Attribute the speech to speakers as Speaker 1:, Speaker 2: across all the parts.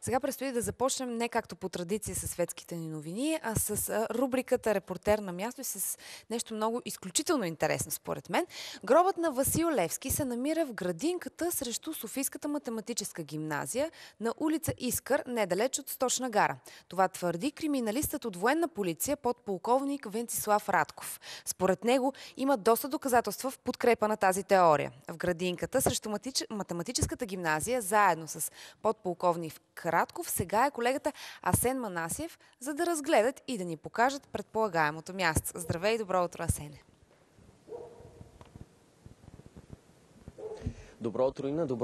Speaker 1: Сега предстои да започнем не както по традиция с светските ни новини, а с рубриката "Репортер на място" и с нещо много изключително интересно според мен. Гробът на Васил Левски се намира в градинката срещу Софийската математическа гимназия на улица Искър, недалеч от Сточна гара. Това твърди криминалистът от Военна полиция подполковник Венцислав Радков. Според него има доста доказателства в подкрепа на тази теория. В градинката срещу математическата гимназия заедно с подполковник Радков сега е колегата Асен Манасиев, за да разгледат и да ни покажат предполагаемото място. Здравей и добро утро, Асене!
Speaker 2: Добро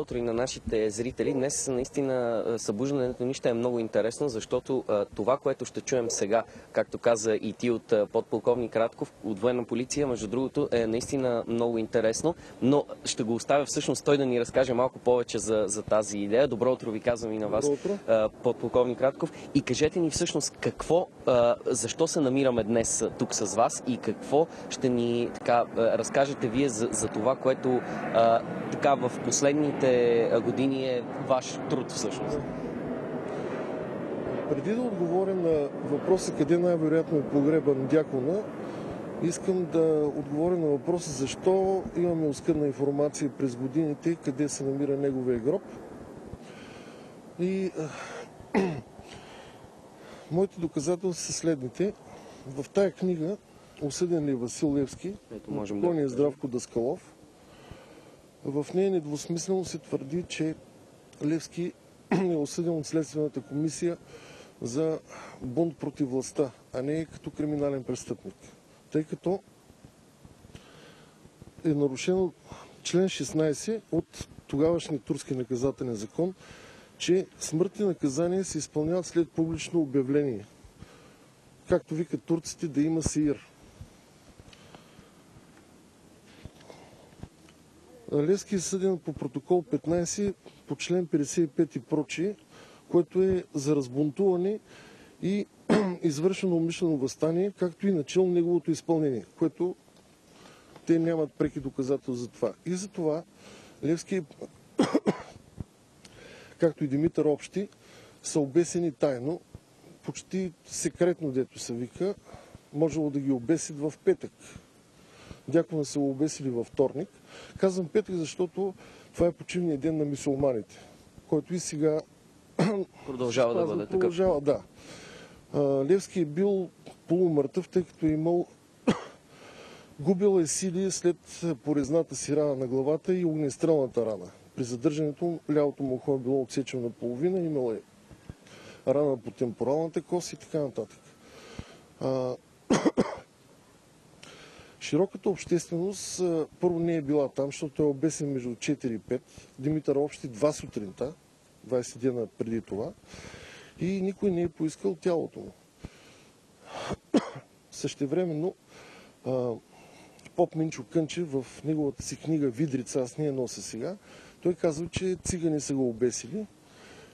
Speaker 2: утро и на нашите зрители. Днес наистина събуждането ни ще е много интересно, защото това, което ще чуем сега, както каза и ти от подполковник Радков от Военна полиция, между другото е наистина много интересно, но ще го оставя всъщност той да ни разкаже малко повече за тази идея. Добро утро ви казвам и на вас, подполковник Радков. И кажете ни всъщност защо се намираме днес тук с вас и какво ще ни разкажете вие за това, което в последните години е ваш труд всъщност.
Speaker 3: Преди да отговоря на въпроса къде най-вероятно е погребан дякона, искам да отговоря на въпроса защо имаме оскъдна информация през годините къде се намира неговия гроб. И моите доказателства са следните. В тая книга "Осъден ли е Васил Левски" от покойния Здравко Даскалов, в нея недвусмислено се твърди, че Левски е осъден от Следствената комисия за бунт против властта, а не като криминален престъпник. Тъй като е нарушено член 16 от тогавашния турски наказателен закон, че смъртни наказания се изпълняват след публично обявление. Както викат турците, да има сеир. Левски е съден по протокол 15, по член 55 и прочие, което е за разбунтуване и извършено умишлено въстание, както и начало неговото изпълнение, което те нямат преки доказателства за това. И за това Левски, както и Димитър Общи, са обесени тайно, почти секретно, дето се вика, можело да ги обесят в петък. Дякона са го обесили във вторник. Казвам петък, защото това е почивният ден на мюсюлманите, който и сега
Speaker 2: продължава да бъде такъв.
Speaker 3: Да. Левски е бил полумъртъв, тъй като е имал губил сили след порезната си рана на главата и огнестрелната рана. При задържането лявото му ухо е било отсечено на половина, имал е рана по темпоралната кост и така нататък. Широката общественост първо не е била там, защото е обесен между 4 и 5. Димитър Общи 2 сутринта, 20 дена преди това, и никой не е поискал тялото му. Същевременно поп Минчо Кънчев в неговата си книга "Видрица", аз не я нося сега, той казва, че цигани са го обесили,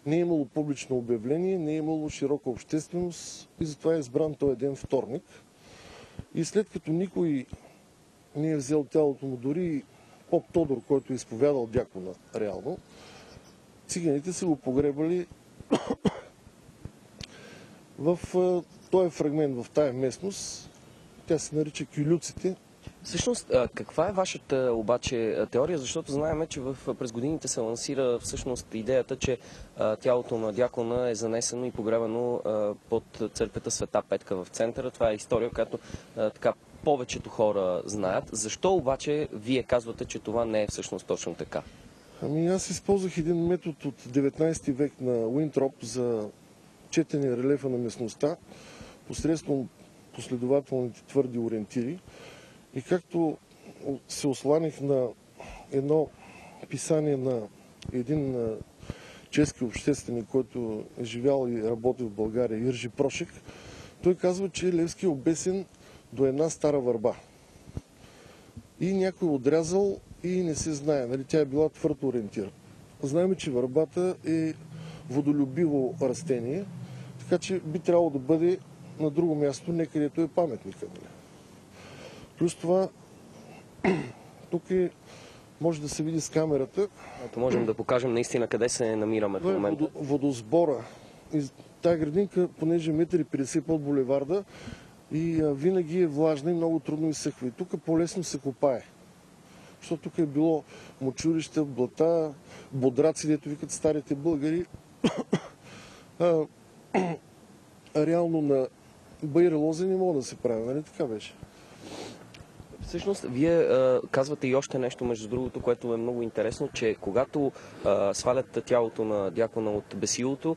Speaker 3: не е имало публично обявление, не е имало широка общественост и затова е избран този ден вторник. И след като никой не е взел тялото му, дори поп Тодор, който е изповядал дякона реално, циганите са го погребали в този фрагмент, в тая местност. Тя се нарича Кюлюците.
Speaker 2: Всъщност, каква е вашата обаче теория? Защото знаем, че през годините се лансира всъщност идеята, че тялото на дякона е занесено и погребано под църквата Света Петка в центъра. Това е история, която повечето хора знаят. Защо обаче вие казвате, че това не е всъщност точно така?
Speaker 3: Аз използвах един метод от 19 век на Уинтроп за четене релефа на местността, посредством последователните твърди ориентири. И както се осланих на едно писание на един чески общественик, който е живял и работил в България, Иржи Прошек, той казва, че Левски е обесен до една стара върба. И някой отрязал и не се знае. Тя е била твърд ориентир. Знаем, че върбата е водолюбиво растение, така че би трябвало да бъде на друго място, не където е паметника. Плюс това, тук е Може да се види с камерата.
Speaker 2: Ето можем да покажем наистина къде се намираме в
Speaker 3: Това е
Speaker 2: момента.
Speaker 3: водосбора. И тая градинка, понеже е 1,50 м под булеварда и винаги е влажна и много трудно изсъхва. И тук по-лесно се копае. Защото тук е било мочурища, блата, бодраци, дето викат старите българи. Реално на баир лозе не мога да се прави, нали така беше?
Speaker 2: Всъщност, вие казвате и още нещо, между другото, което е много интересно, че когато свалят тялото на дякона от бесилото,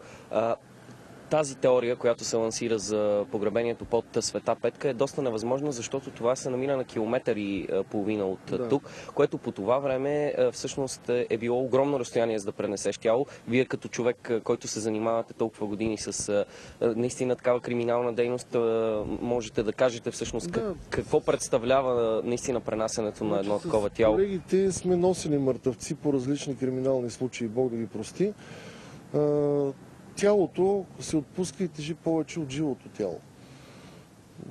Speaker 2: тази теория, която се лансира за погребението под Света Петка, е доста невъзможна, защото това се намира на километър и половина от тук, което по това време всъщност е било огромно разстояние за да пренесеш тяло. Вие като човек, който се занимавате толкова години с наистина такава криминална дейност, можете да кажете всъщност какво представлява наистина пренасенето на едно такова тяло.
Speaker 3: Колегите сме носили мъртъвци по различни криминални случаи, Бог да ги прости. Тялото се отпуска и тежи повече от живото тяло.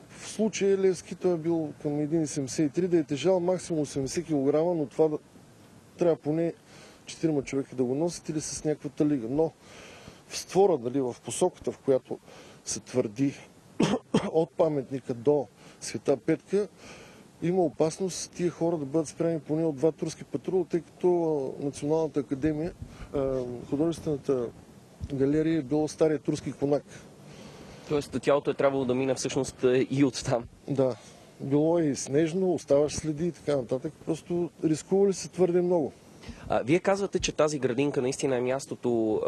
Speaker 3: В случая Левски той е бил към 1,73, да е тежал максимум 80 кг, но това трябва поне 4 човека да го носят или с някаква талига. Но в створа, дали, в посоката, в която се твърди от паметника до Света Петка, има опасност тия хора да бъдат спряни поне от 2 турски патрула, тъй като Националната академия, художествената галерия е било стария турски конак.
Speaker 2: Тоест тялото е трябвало да мине всъщност и оттам.
Speaker 3: Да. Било е и снежно, оставаш следи и така нататък. Просто рискували се твърде много.
Speaker 2: Вие казвате, че тази градинка наистина е мястото,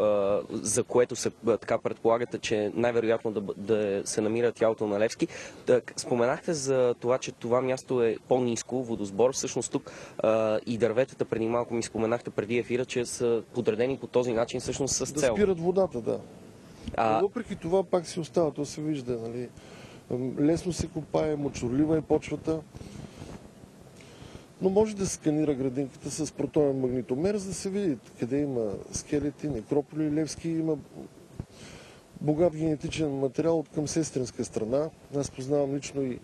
Speaker 2: за което се така предполагате, че най-вероятно да се намира тялото на Левски. Споменахте за това, че това място е по-ниско, водосбор. Всъщност тук и дърветата преди малко ми споменахте преди ефира, че са подредени по този начин всъщност с цел.
Speaker 3: Да спират водата, да. Въпреки това пак си остава, то се вижда. Нали? Лесно се копае, мочурлива е почвата. Но може да се сканира градинката с протонен магнитомер, за да се види къде има скелети, некрополи. Левски има богат генетичен материал от към сестринска страна. Аз познавам лично и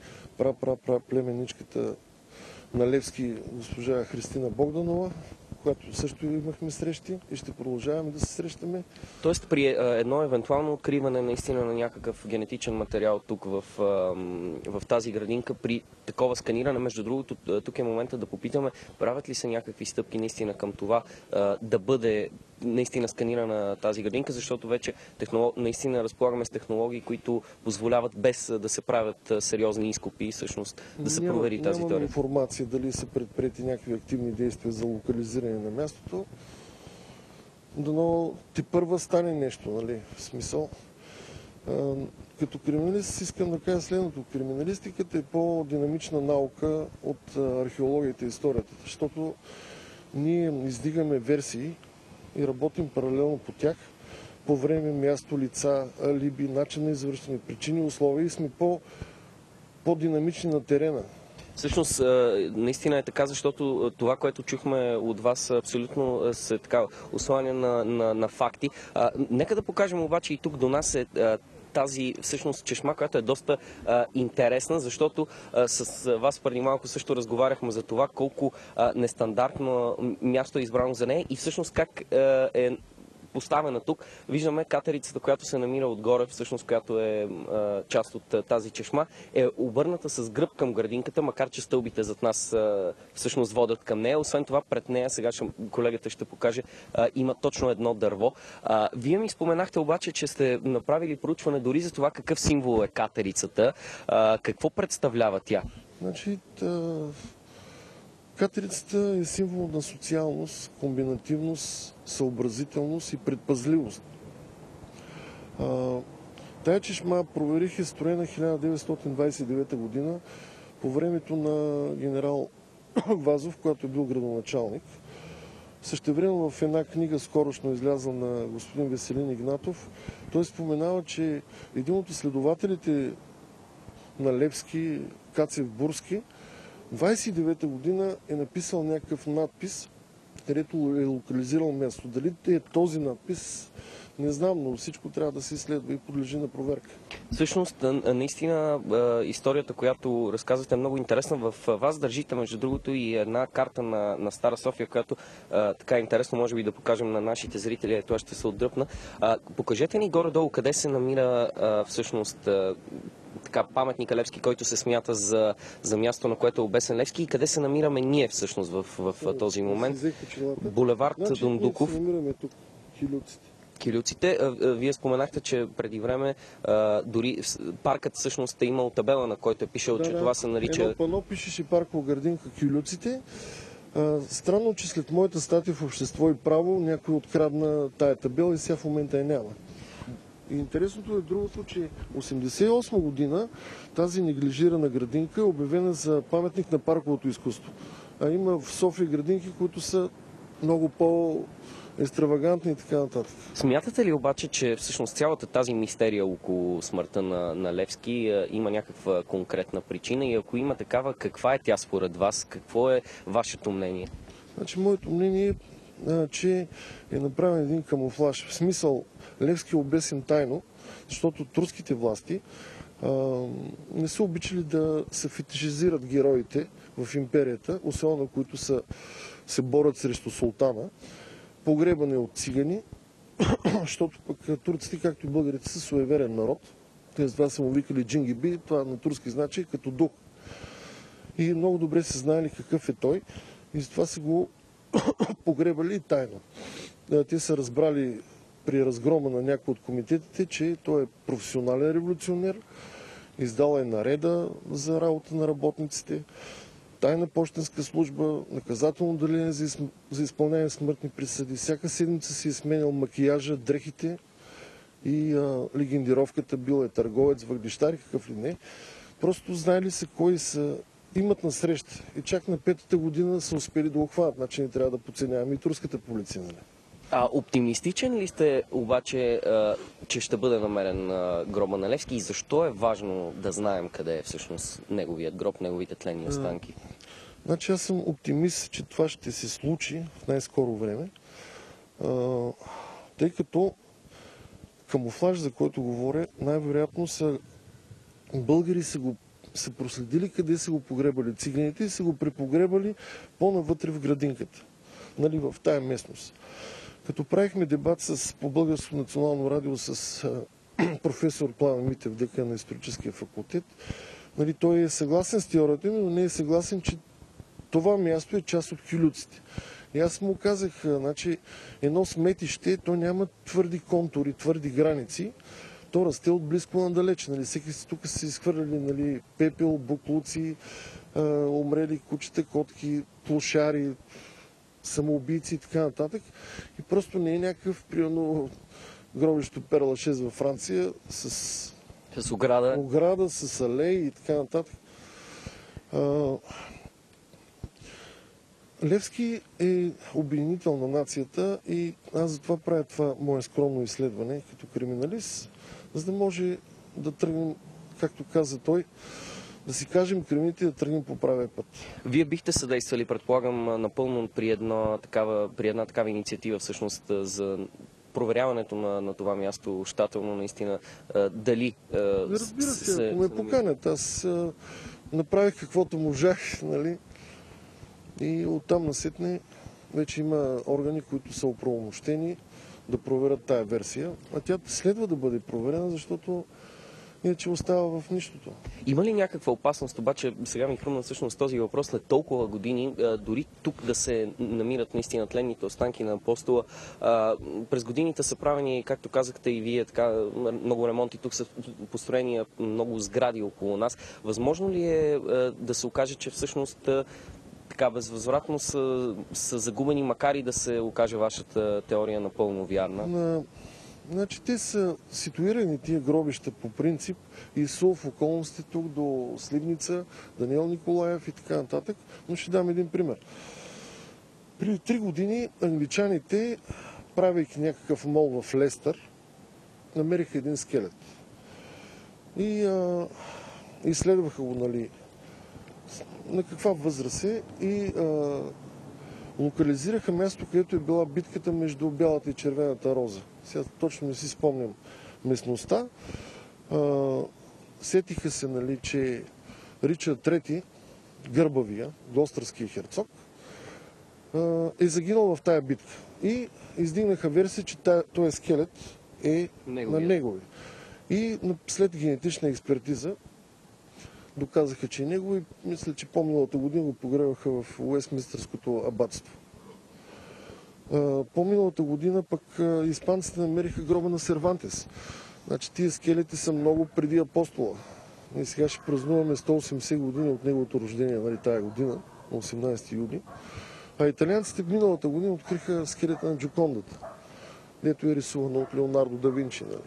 Speaker 3: племенничката на Левски, госпожа Христина Богданова, която също имахме срещи и ще продължаваме да се срещаме.
Speaker 2: Тоест при едно евентуално откриване наистина на някакъв генетичен материал тук в тази градинка, при такова сканиране, между другото, тук е момента да попитаме, правят ли се някакви стъпки наистина към това да бъде наистина сканирана тази градинка, защото вече наистина разполагаме с технологии, които позволяват без да се правят сериозни изкопи, всъщност да се провери тази теория.
Speaker 3: Нямам информация дали са предприети някакви активни действия за локализиране на мястото. Дано тепърва стане нещо, нали, в смисъл. Като криминалист искам да кажа следното. Криминалистиката е по-динамична наука от археологията и историята, защото ние издигаме версии и работим паралелно по тях, по време, място, лица, алиби, начин на извършване, причини, условия и сме по-динамични на терена.
Speaker 2: Всъщност, наистина е така, защото това, което чухме от вас, абсолютно са така осланя на факти. Нека да покажем обаче и тук до нас е тази всъщност чешма, която е доста интересна, защото с вас преди малко също разговаряхме за това колко нестандартно място е избрано за нея и всъщност как е поставена тук. Виждаме катерицата, която се намира отгоре, всъщност която е част от тази чешма, е обърната с гръб към градинката, макар че стълбите зад нас всъщност водят към нея. Освен това, пред нея, сега колегата ще покаже, има точно едно дърво. Вие ми споменахте обаче, че сте направили проучване дори за това какъв символ е катерицата. Какво представлява тя?
Speaker 3: Значи, катерицата е символ на социалност, комбинативност, съобразителност и предпазливост. Тая чешма, проверих, е строена 1929 година по времето на генерал Вазов, който е бил градоначалник. Същевременно в една книга, скорошно излязла на господин Веселин Игнатов, той споменава, че един от изследователите на Левски, Кацев Бурски, 29-та година е написал някакъв надпис, където е локализирал място. Дали е този надпис, Не знам, но всичко трябва да се изследва и подлежи на проверка.
Speaker 2: Всъщност, наистина, историята, която разказвате, е много интересна. В вас държите, между другото, и една карта на Стара София, която така е интересно, може би да покажем на нашите зрители, ето аз ще се отдръпна. Покажете ни горе-долу къде се намира всъщност така паметника Левски, който се смята за място, на което е обесен Левски, и къде се намираме ние всъщност в този момент. Булевард Дондуков.
Speaker 3: Ние се намираме тук, Килюците.
Speaker 2: Килюците. Вие споменахте, че преди време дори паркът всъщност е имал табела, на който е пишел, че това се нарича...
Speaker 3: Едно пано пишеше паркова градинка Килюците. Странно, че след моята статия в Общество и право някой открадна тая табела и сега в момента я няма. И интересното е другото, че 1988 година тази неглижирана градинка е обявена за паметник на парковото изкуство. А има в София градинки, които са много по-екстравагантни и така нататък.
Speaker 2: Смятате ли обаче, че всъщност цялата тази мистерия около смъртта на Левски има някаква конкретна причина, и ако има такава, каква е тя според вас? Какво е вашето мнение?
Speaker 3: Значи, моето мнение е, че е направен един камуфлаж. В смисъл, Левски е обесен тайно, защото турските власти не са обичали да се фетишизират героите в империята, особено които се борят срещу султана, погребане от цигани, защото пък турците, както и българите, са суеверен народ. Те затова са му викали джингиби, това на турски значи като дух. И много добре са знаели какъв е той и затова са го погребали и тайно. Те са разбрали при разгрома на някои от комитетите, че той е професионален революционер, издал е нареда за работа на работниците, тайна пощенска служба, наказателно отделение за изпълнение на смъртни присъди. Всяка седмица си е сменял макияжа, дрехите и легендировката бил е търговец, въглищар и какъв ли не. Просто знаели са кой са, имат насреща. И чак на 5-та година са успели да охванат. Значи не трябва да подценяваме и турската полиция. Нали?
Speaker 2: Оптимистичен ли сте обаче, че ще бъде намерен гроба на Левски, и защо е важно да знаем къде е всъщност неговият гроб, неговите тленни останки?
Speaker 3: Значи аз съм оптимист, че това ще се случи в най-скоро време, тъй като камуфлаж, за който говоря, най-вероятно българи са проследили къде са го погребали циганите и са го препогребали по-навътре в градинката, нали, в тая местност. Като правихме дебат по Българско национално радио с професор Пламен Митев, декан на историческия факултет, нали, той е съгласен с теорията ми, но не е съгласен, че това място е част от Килюците. И аз му казах, значи, едно сметище, то няма твърди контури, твърди граници, то расте от близко надалеч. Нали. Всеки тук са изхвърляли, нали, пепел, буклуци, умрели кучета, котки, плошари, самоубийци и така нататък. И просто не е някакъв, примерно, гробище Перла 6 във Франция с ограда, с алеи и така нататък. Левски е обединител на нацията и аз затова правя това мое скромно изследване като криминалист, за да може да тръгнем, както каза той, да си кажем криминалите да тръгнем по правия път.
Speaker 2: Вие бихте съдействали, предполагам, напълно при една такава инициатива всъщност за проверяването на това място щателно наистина дали...
Speaker 3: Разбира се, ако ме поканят, аз направих каквото можах, нали? И оттам насетне вече има органи, които са оправомощени да проверят тая версия. А тя следва да бъде проверена, защото иначе остава в нищото.
Speaker 2: Има ли някаква опасност, обаче сега ми хрумна всъщност този въпрос, след толкова години, дори тук да се намират наистина тленните останки на Апостола? През годините са правени, както казахте и вие, така, много ремонти, тук са построени много сгради около нас. Възможно ли е да се окаже, че всъщност така безвъзвратно са загубени, макар и да се окаже вашата теория напълно вярна?
Speaker 3: Значи те са ситуирани тия гробища по принцип и са в околностите тук до Сливница, Даниел Николаев и така нататък. Но ще дам един пример. Преди 3 години англичаните, правейки някакъв мол в Лестър, намериха един скелет. И изследваха го, нали, на каква възраст е, и локализираха място, където е била битката между бялата и червената роза. Сега точно не си спомням местността. Сетиха се, нали, че Ричард III, Гърбавия, Глостърския херцог, е загинал в тая битка. И издигнаха версия, че този скелет е на негови. И след генетична експертиза доказаха, че е негово и мисля, че по-миналата година го погребаха в Уестминстърското абатство. По-миналата година пък испанците намериха гроба на Сервантес. Значи тия скелети са много преди апостола. И сега ще празнуваме 180 години от неговото рождение, нали, тая година, 18 юни. А италианците миналата година откриха скелета на Джокондата, дето е рисувано от Леонардо да Винчи. Нали.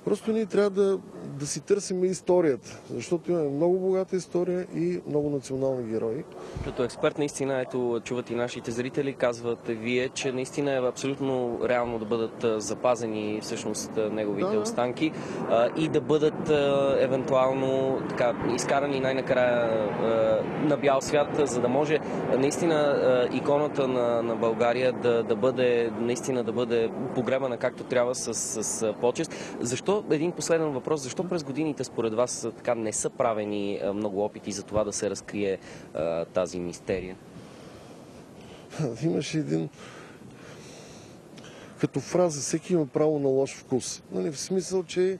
Speaker 3: Просто ние трябва да си търсим историята, защото имаме много богата история и много национални герои.
Speaker 2: Като експерт, наистина, ето чуват и нашите зрители, казвате вие, че наистина е абсолютно реално да бъдат запазени всъщност неговите останки и да бъдат евентуално така изкарани най-накрая на бял свят, за да може наистина иконата на България да бъде погребана както трябва с почест. Защо, един последен въпрос, защо през годините според вас така не са правени много опити за това да се разкрие тази мистерия?
Speaker 3: Имаше един като фраза: всеки има право на лош вкус. Нали, в смисъл, че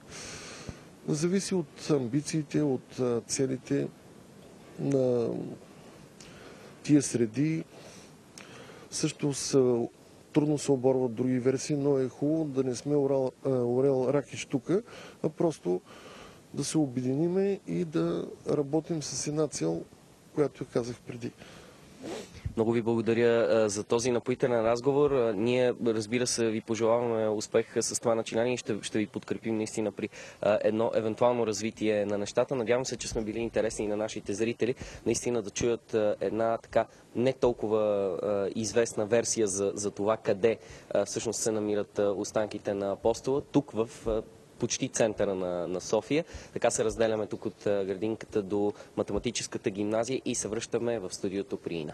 Speaker 3: зависи от амбициите, от целите на тия среди. Също трудно се оборват други версии, но е хубаво да не сме орел, рак и щука, а просто да се обединиме и да работим с една цел, която казах преди.
Speaker 2: Много ви благодаря за този напоителен разговор. Ние, разбира се, ви пожелаваме успех с това начинание и ще ви подкрепим наистина при едно евентуално развитие на нещата. Надявам се, че сме били интересни и на нашите зрители, наистина да чуят една така не толкова известна версия за това къде всъщност се намират останките на апостола, тук в почти центъра на София. Така се разделяме тук от градинката до математическата гимназия и се връщаме в студиото при Ина.